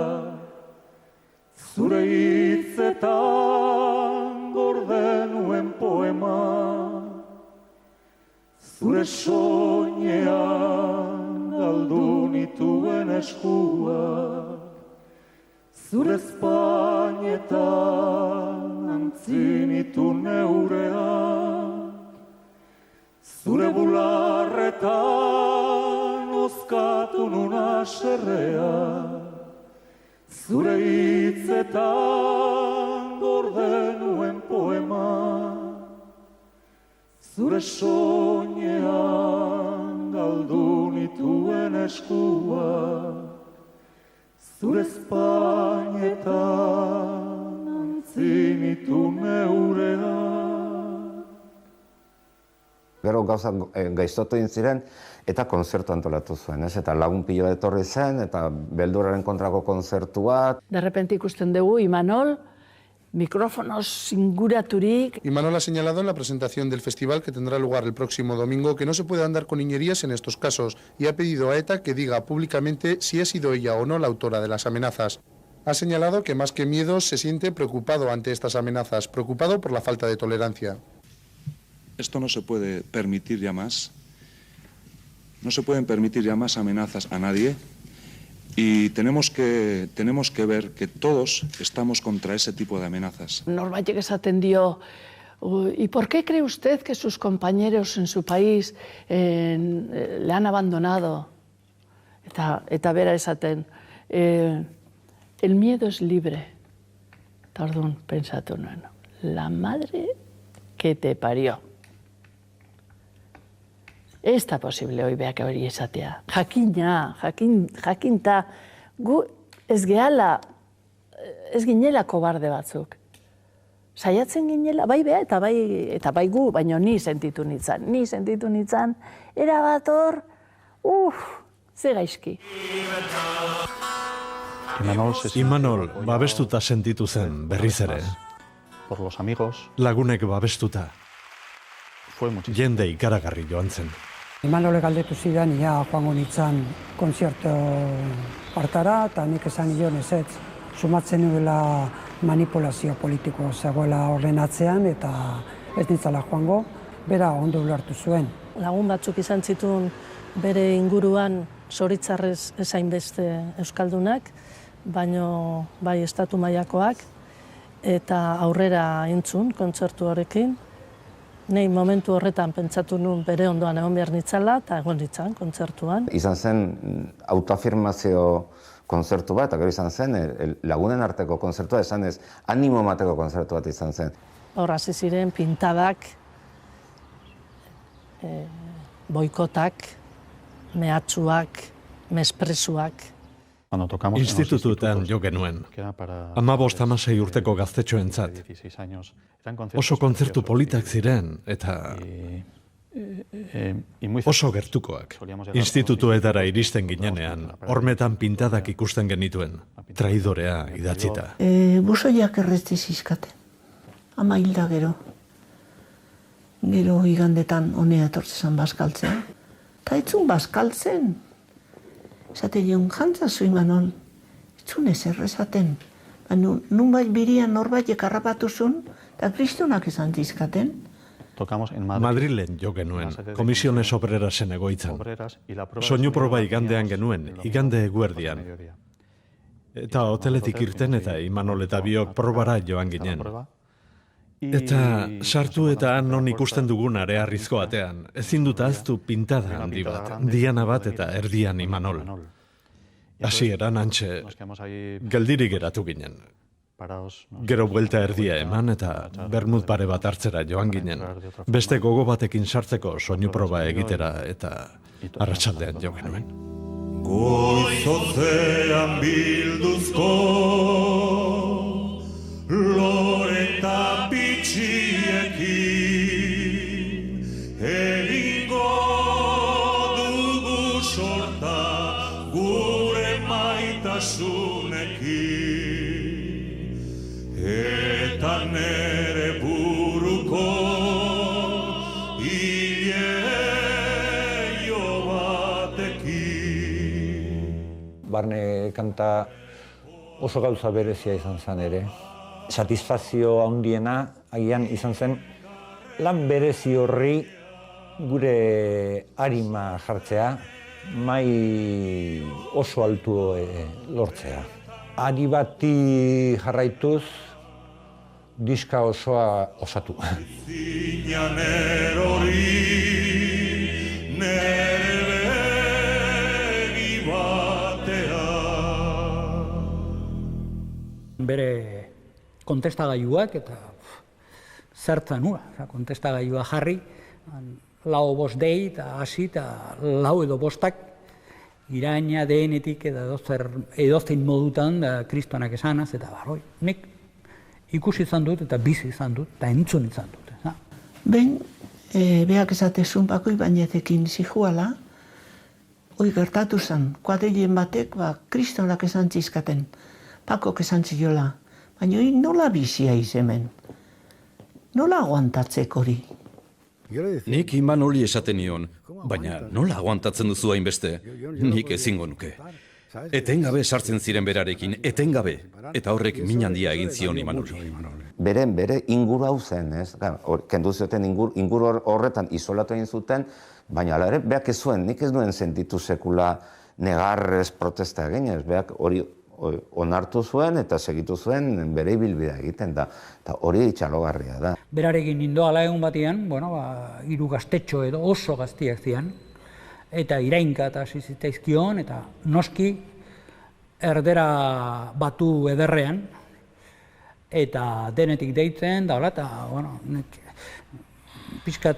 zure hitzetan gorde nuen poema, zure soinean galdu nituen eskua, zure espainetan antzi nitu neurea, zure bularretan oskatu nun aserrea, zure hitzetan gorde nuen poema, zure soinean galdu nituen eskua, zure espainetan antzi nitu neurea. Gero gauza gaiztotu egin ziren eta konzertu antolatu zuen, ez? Eta lagun pilo etorri zen eta beldurraren kontrako konzertu bat. De repente ikusten dugu Imanol, micrófonos inguraturik. Imanol ha señalado en la presentación del festival que tendrá lugar el próximo domingo que no se puede andar con niñerías en estos casos y ha pedido a ETA que diga públicamente si ha sido ella o no la autora de las amenazas. Ha señalado que más que miedo se siente preocupado ante estas amenazas, preocupado por la falta de tolerancia. Esto no se puede permitir ya más. No se pueden permitir ya más amenazas a nadie. Y tenemos que ver que todos estamos contra ese tipo de amenazas. Norbaitek esaten dio, ¿y por qué cree usted que sus compañeros en su país le han abandonado? Eta bera esaten, el miedo es libre. Tardun, pensatu nuen, la madre que te parió. Ez da posible hori beak hori esatea. Jakinta, gu ez ginela kobarde batzuk. Saiatzen ginela, bai bea eta bai gu, baina ni sentitu nintzen. Era bat hor, ze gaizki. Imanol babestuta sentitu zen berriz ere. Por los amigos. Lagunek babestuta. Jende ikaragarri joan zen. Imanole galdetu zidan, ia joango nintzen konzertu partara, eta nik esan nion ezetz, sumatzen nuela manipulazio politiko zegoela horren atzean, eta ez nintzala joango, bera ondo ulertu zuen. Lagun batzuk izan zituen bere inguruan zoritzarrez ezain beste euskaldunak, baino bai estatu mailakoak, eta aurrera entzun kontzertu horrekin. Nei momentu horretan pentsatu nuen bere ondoan egon behar nitzala, eta egon nitzan kontzertuan. Izan zen autoafirmazio kontzertu bat, eta gero izan zen lagunen arteko kontzertua, esan ez animo emateko kontzertu bat izan zen. Hor hasi ziren pintadak, boikotak, mehatxuak, mespresuak. Institutuetan jo genuen, 15-16 urteko gaztetxoentzat. Oso kontzertu politak ziren, eta oso gertukoak. Institutuetara iristen ginenean, hormetan pintadak ikusten genituen, traidorea idatzita. Busoiak errezti zizkaten, ama hilda gero. Gero igandetan honea etortzezan bazkaltzen. Ta etzun bazkaltzen. Esate joan, jantzazu Imanol, etzun ezer esaten. Nunbait birian norbaitek harrapatu zuen, eta kristonak esan zizkaten. Madrilen jo genuen, Komisiones Obrerasen egoitzan. Soinu proba igandean genuen, igande eguerdian. Eta hoteletik irten eta Imanol eta biok probara joan ginen. Eta sartu eta han non ikusten dugun arearrizko atean, ezin dut ahaztu pintada handi bat, diana bat eta erdian Imanol. Hasieran hantxe, geldirik geratu ginen. Gero buelta erdia eman eta bermut pare bat hartzera joan ginen. Beste gogo batekin sartzeko soinu proba egitera eta arratsaldean jo genuen. Goizotzean bilduzko loreta pitxiekin egingo dugu sorta gure maitasunekin eta nere buruko hileio batekin. Barne kanta oso gauza berezia izan zen ere. Satisfazio handiena agian izan zen lan berezi horri gure arima jartzea, mai oso altu lortzea. Ari bati jarraituz, diska osoa osatu. Zinan erori nere begi batean. Bere kontestagailuak eta zertzen hua. Kontestagailua jarri, lau bost dei eta hasi eta lau edo bostak iraina denetik edozein modutan da kristonak esanaz eta barroi. Nik ikusi izan dut eta bizi izan dut eta entzun izan dut. Ben, beak esatezun bakoi bainetekin zijuala, hoi gertatu zen, kuadrilen batek kristonak esan zizkaten, pakok esan ziola. Baina nola bizia izemen? Nola aguantatzek hori? Nik Imanoli esaten nion, baina nola aguantatzen duzu hainbeste? Nik ezingo nuke. Etengabe sartzen ziren berarekin, etengabe. Eta horrek min handia egin zion Imanoli. Bere inguru hau zen, ez? Kendu zuten inguru horretan isolatu egin zuten, baina hala ere, beak ez zuen, nik ez duen sentitu sekula negarrez protesta eginez, beak hori onartu zuen eta segitu zuen bere ibilbidea egiten da. Eta hori itxalogarria da. Berarekin nindoala egun batean, hiru gaztetxo edo oso gaztiak zian, eta irainka eta hasi zitzaizkion, eta noski erdera batu ederrean, eta denetik deitzen, da hola, eta, pixkat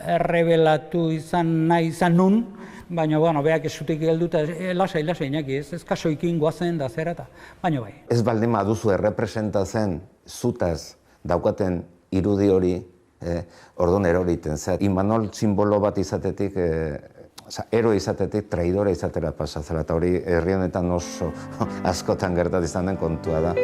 errebelatu izan nahi izan nun, baina, beak ez zutik helduta, lasai, inaki, ez kasoikin guazen da zera, baina bai. Ez baldin baduzu errepresentatzen zutaz daukaten irudi hori, orduan eroriten zait. Imanol simbolo bat izatetik, ero izatetik, traidora izatera pasatzera, eta hori herri honetan oso askotan gertat izan den kontua da.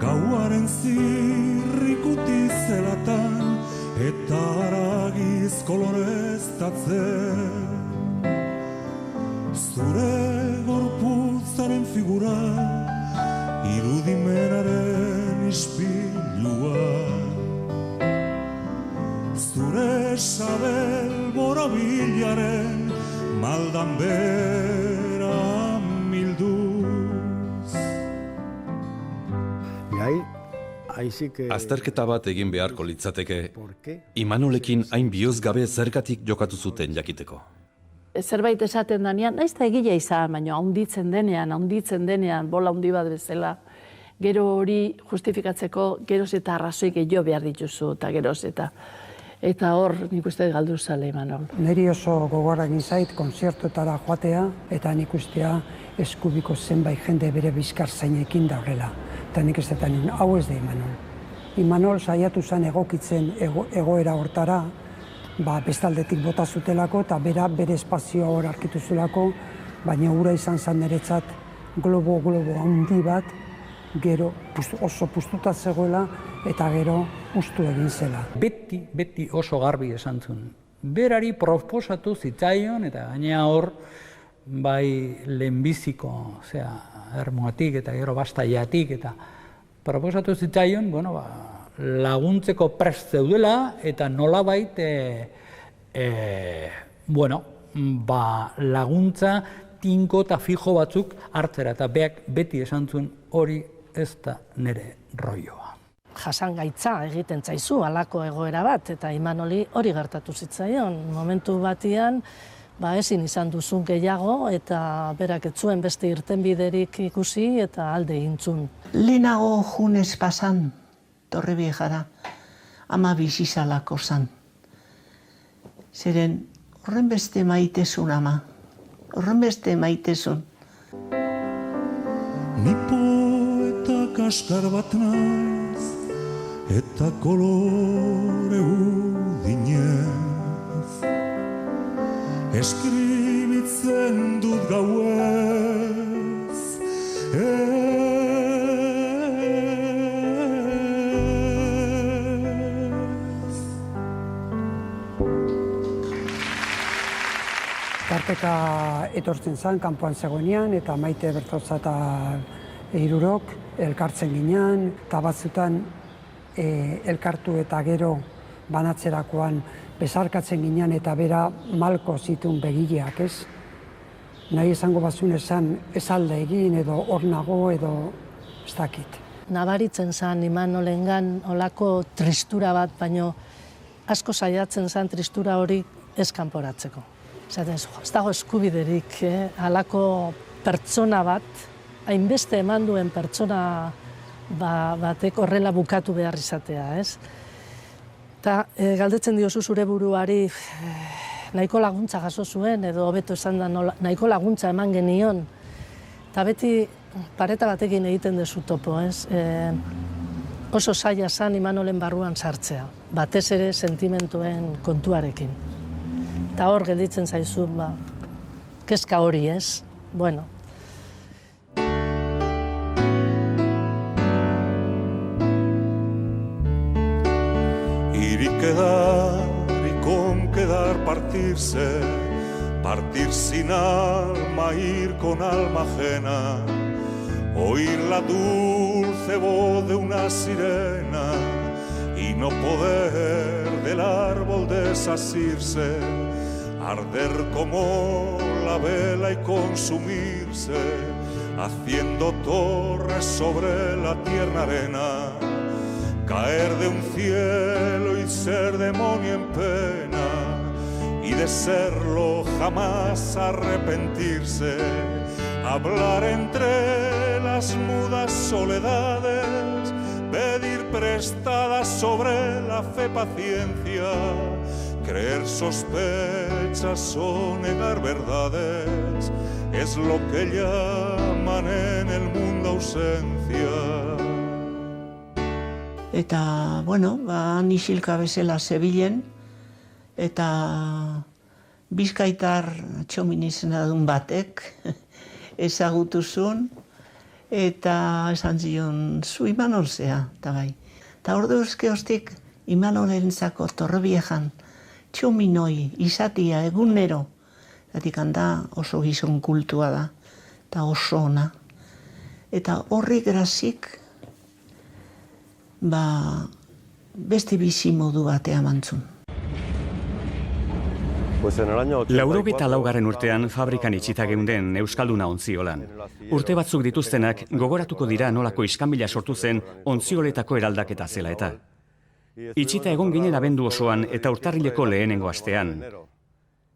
gauaren zirrikuti zelatan, eta haragiz koloreztatzen. Zure gorputzaren figura, irudimenaren ispilua. Zure sabel borobilaren maldan bera milduz. Azterketa bat egin beharko litzateke, Imanolekin hain bihozgabe zergatik jokatu zuten jakiteko. Zerbait esaten danean, naiz da egila izan, baina haunditzen denean, bola handi bat bezala, gero hori justifikatzeko geroz eta arrazoi gehiago behar dituzu, eta geroz eta. Eta hor, nik uste galdu zale, Imanol. Neri oso gogorra egin zait, konzertotara joatea, eta nik ustea eskubiko zenbait jende bere bizkar zainekin daurela. Eta nik ez da nien, hau ez da Imanol. Imanol saiatu zen egokitzen egoera hortara, bestaldetik bota zutelako eta bere espazioa hor arkitu zulako, baina hura izan zen niretzat globo handi bat, gero oso puztuta zegoela eta gero ustu egin zela. Beti oso garbi esan zuen. Berari proposatu zitzaion eta gainea hor, bai lehenbiziko, ermuatik eta gero bastaiatik eta proposatu zitzaion, laguntzeko prest zeudela eta nolabait laguntza tinko eta fijo batzuk hartzera eta beak beti esan zuen hori ez da nire rolloa. Jasangaitza egiten zaizu halako egoera bat eta Imanoli hori gertatu zitzaion. Momentu batian ezin izan duzun gehiago eta berak ez zuen beste irtenbiderik ikusi eta alde egintzun. Lehenago junez pasan, Torreviejara, ama bizizalako zan. Zeren, horren beste maitezun ama, horren beste maitezun. Ni poeta kaskar bat naiz, eta kolore udinez. Eskribitzen dut gauez, Tarteka etortzen zen, kanpoan zegoenean, eta Maite Bertotza eta hirurok elkartzen ginean, eta batzutan elkartu eta gero banatzerakoan besarkatzen ginean eta bera malko zituen begileak, ez? Nahi esango bazun esan ez alde egin edo hor nago edo ez dakit. Nabaritzen zen Imanolengan olako tristura bat, baino asko saiatzen zen tristura hori ez kanporatzeko. Ez dago eskubiderik, halako pertsona bat, hainbeste eman duen pertsona batek horrela bukatu behar izatea, ez? Eta galdetzen diozu zure buruari nahiko laguntza jaso zuen, edo hobeto esan da nahiko laguntza eman genion. Eta beti pareta batekin egiten dezu topo, ez? Oso zaila zen Imanolen barruan sartzea, batez ere sentimentuen kontuarekin. Eta hor gelditzen zaizu, kezka hori, ez? Bueno. Y con quedar partirse, partir sin alma, ir con alma ajena, oír la dulce voz de una sirena y no poder del árbol desasirse, arder como la vela y consumirse, haciendo torres sobre la tierna arena, caer de un cielo y ser demonio en pena, y de serlo jamás arrepentirse, hablar entre las mudas soledades, pedir prestadas sobre la fe paciencia, creer sospechas o negar verdades, es lo que llaman en el mundo ausencia. Eta, Nisilka bezala zebilen, eta bizkaitar txomin izena duen batek ezagutu zuen, Eta esan zion, zu Imanol zea, eta bai. Eta ordu euskeoztik Imanolentzako Torrebiejan, txominoi, izatia, egunero. Zatik handa oso gizon kultua da, eta oso ona. Eta horri grazik, beste bizi modu batea mantzun. 84. urtean fabrikan itxita geunden Euskalduna ontziolan. Urte batzuk dituztenak gogoratuko dira nolako iskanbila sortu zen ontzioletako eraldaketa zela eta. Itxita egon ginen abendu osoan eta urtarrileko lehenengo astean.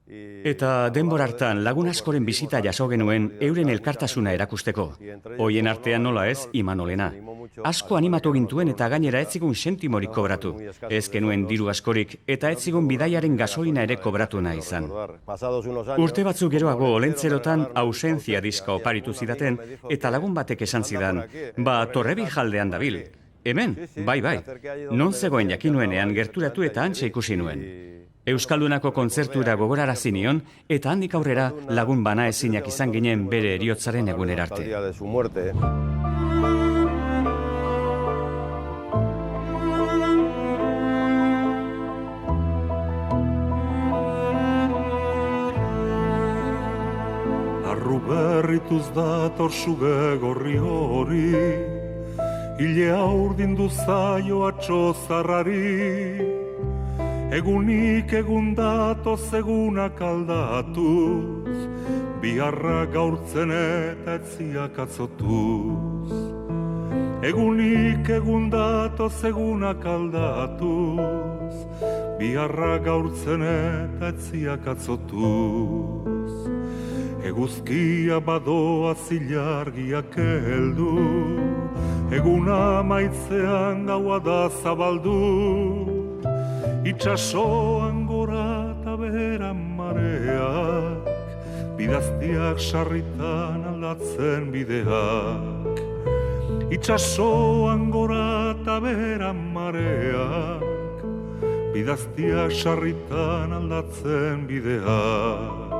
Eta denbora hartan lagun askoren bizita jaso genuen euren elkartasuna erakusteko. Hoien artean nola ez, Imanolena. Asko animatu gintuen eta gainera ez zigun sentimorik kobratu. Ez genuen diru askorik eta ez zigun bidaiaren gasolina ere kobratu nahi izan. Urte batzuk geroago olentzerotan ausentzia diska oparitu zidaten eta lagun batek esan zidan, Torrebijaldean dabil. Hemen, bai. Non zegoen jakinuenean gerturatu eta hantxe ikusi nuen. Euskaldunako kontzertura gogorarazi nion eta handik aurrera lagun bana ezinak izan ginen bere heriotzaren egunera arte. Arru berrituz dator suge gorri hori, hilea urdindu zaio atxo zarrari. Egunik egun datoz egunak aldatuz, biharra gaurtzen eta etziak atzotuz. Egunik egun datoz egunak aldatuz, biharra gaurtzen eta etziak atzotuz. Eguzkia badoa zilargiak heldu, eguna maitzean gaua da zabaldu. Itxasoan gora eta beheran mareak, bidaztiak sarritan aldatzen bideak. Itxasoan gora eta beheran mareak, bidaztiak sarritan aldatzen bideak.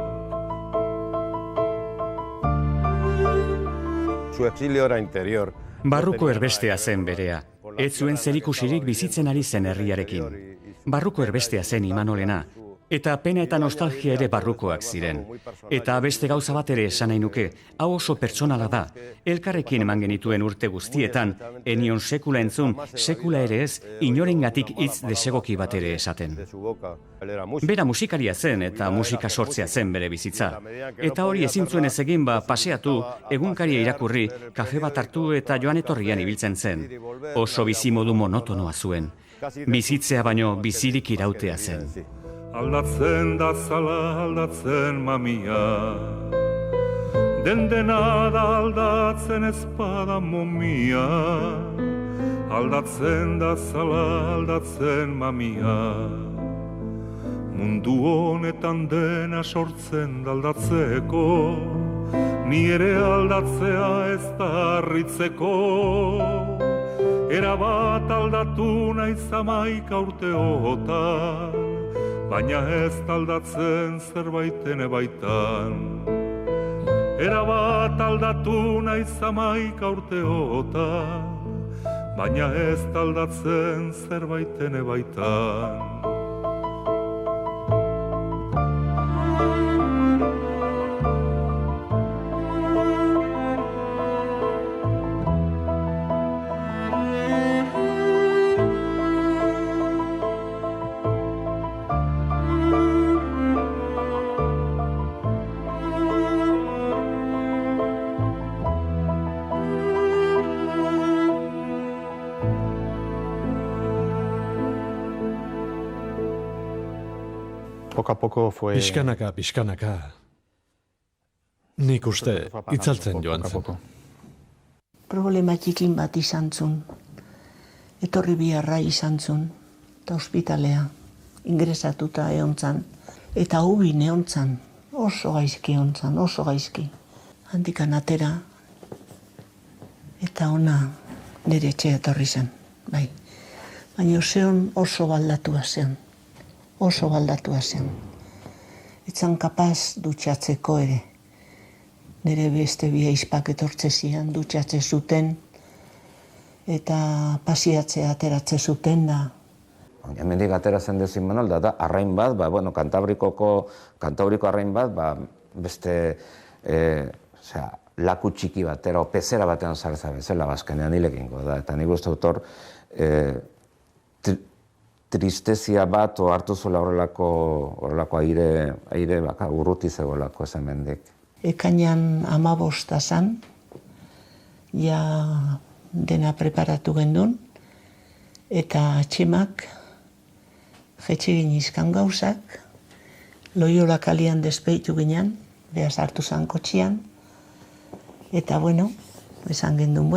Su exilio era interior. Barruko erbestea zen berea. Ez zuen zerikusirik bizitzen ari zen herriarekin. Barruko erbestea zen Imanolena, eta pena eta nostalgia ere barrukoak ziren. Eta beste gauza bat ere esan nahi nuke, hau oso pertsonala da. Elkarrekin eman genituen urte guztietan, enion sekula entzun, sekula ere ez, inorengatik hitz desegoki bat ere esaten. Bera musikaria zen eta musika sortzea zen bere bizitza. Eta hori ezin zuen ez egin paseatu, egunkaria irakurri, kafe bat hartu eta joan etorrian ibiltzen zen. Oso bizimodu monotonoa zuen. Bizitzea baino bizirik irautea zen. Aldatzen da zala aldatzen mamia, dena da aldatzen ezpada momia. Aldatzen da zala aldatzen mamia, mundu honetan dena sortzen da aldatzeko, ni ere aldatzea ez da harritzeko. Erabat aldatu naiz 11 urteotan, baina ez aldatzen zerbaiten baitan. Erabat aldatu naiz 11 urteotan, baina ez aldatzen zerbaiten baitan. Pixkanaka. Nik uste, itzaltzen joan zen. Problema txikin bat izan zun. Etorri biharra izan zun. Eta ospitalea. Ingresatuta eontzan. Eta ubin eontzan. Oso gaizki eontzan, oso gaizki. Handikan atera. Eta ona nire etxea etorri zen. Bai. Baina zeon oso baldatua zen. Oso baldatua zen. Etzan kapaz dutxatzeko ere. nire beste bi aizpak etortze zian, dutxatze zuten, eta pasiatzea ateratze zuten da. Hemendik ateratzen dezu Imanol, da arrain bat, Kantabriko arrain bat, beste laku txiki batera, pezera batean zartza bezala, bazkenean hilekingo da. Eta nik uste autor tristezia bat hartu zuela horrelako aire urruti zegoelako ez hemendik. Ekainan 15 zan, ja dena preparatu gendun, eta atximak jetxegin izkan gauzak, Loiola kalian despeitu ginen, behaz hartu zan kotxian, eta bueno, esan gendun,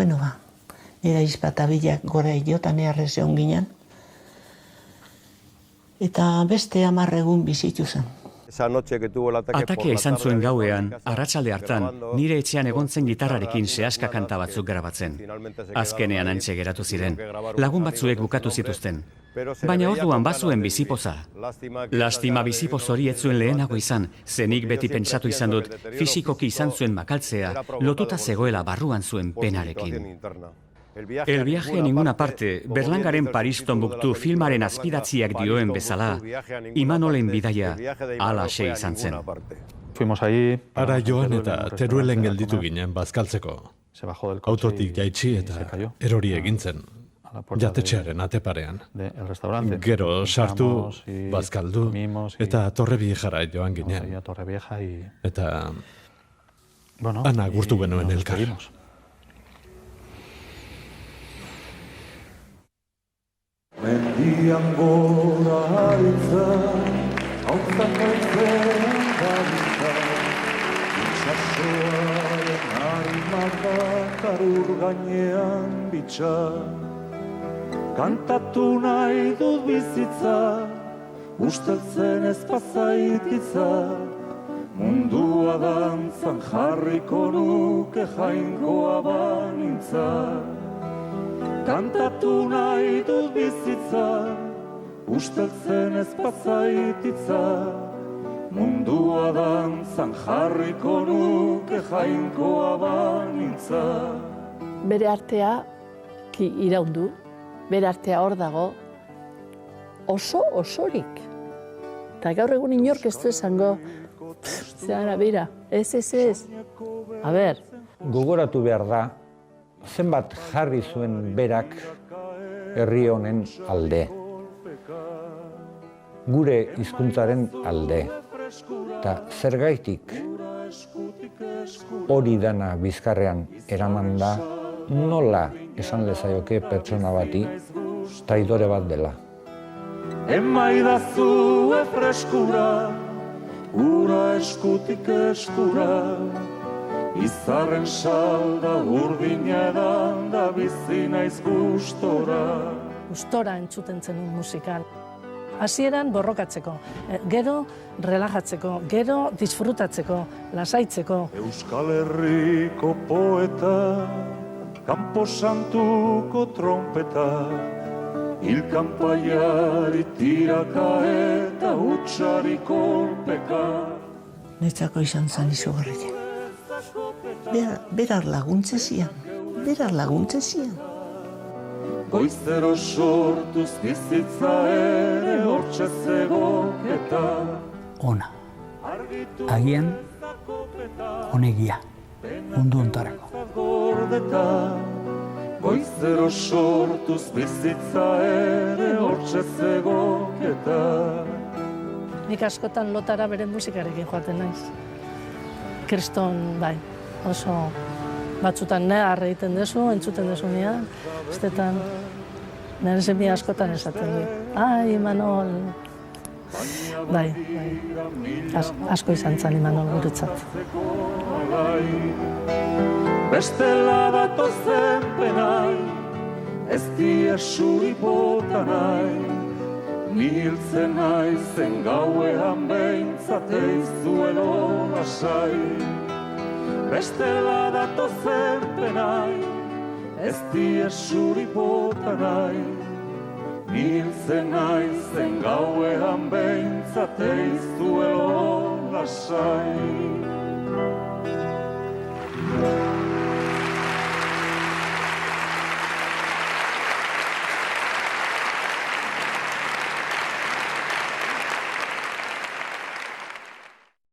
nire izpatabilak gora idiotan earrezeon ginen, eta beste 10 egun bizitu zen. Atakea izan zuen gauean, arratsalde hartan, nire etxean egontzen gitarrarekin sehaska kanta batzuk grabatzen. Azkenean antxe geratu ziren, lagun batzuek bukatu zituzten. Baina orduan bazuen bizipoza. Lastima bizipoz hori ez zuen lehenago izan, zenik beti pentsatu izan dut, fisikoki izan zuen makaltzea, lotuta zegoela barruan zuen penarekin. El viaje a ninguna parte, Berlangaren Paris Tombuktu filmaren azpidatziak dioen bezala, Imanolen bidaia halaxe izan zen. Ara joan eta Teruelen gelditu ginen bazkaltzeko. Autotik jaitsi eta erori egintzen. Jatetxearen ateparean. Gero sartu, bazkaldu, eta Torre Viejara joan ginen. Eta ana gurtu genuen elkar. Mendian gora haritza, hautzak haitzen garitza, itxasoaren harimaka karur gainean bitxa. Kantatu nahi dut bizitza, usteltzen ez pasaititza, mundua dantzan jarriko nuke jainkoa banintza. Kantatu nahi dut bizitza, usteltzen ez pasaititza, mundua dantzan jarriko nuke jainkoa banintza. Bere artea iraundu, bere artea hor dago, osorik. Eta gaur egun inork ez du esango, zehara bera, ez. A ber. Gogoratu behar da, zenbat jarri zuen berak herri honen alde, gure hizkuntzaren alde. Eta zergaitik hori dana bizkarrean eraman da, nola esan lezaioke pertsona bati traidore bat dela. Emaidazue freskura, ura eskutik eskura, izarren salda urdina edan da bizi naiz gustora. Gustora entzuten zenun musikan. Hasieran borrokatzeko, gero relajatzeko, gero disfrutatzeko, lasaitzeko. Euskal Herriko poeta, Campo Santuko trompeta, hilkanpaiari tiraka eta hutsari kolpeka. Netzako izan zan izugarria. Berar laguntze zian. Goizero sortuz bizitza ere hortxe zegoketa. Ona. Agian, honegia. Mundu ontarako. Gordeta, goizero sortuz bizitza ere hortxe zegoketa. Nik askotan lotara bere musikarekin joaten naiz. Kriston, bai, oso batzutan harre egiten dezu, entzuten dezunean, bestetan nire zemi askotan esaten du. Ai, Imanol, bai, asko izan zen Imanol guretzat. Bestela datozen penai, ez diesuri bota nahi, niltzen naizen gauean behintzat eizuelo lasai. Bestela datozen penai, ez diesuri bota nahi, niltzen naizen gauean behintzat eizuelo lasai.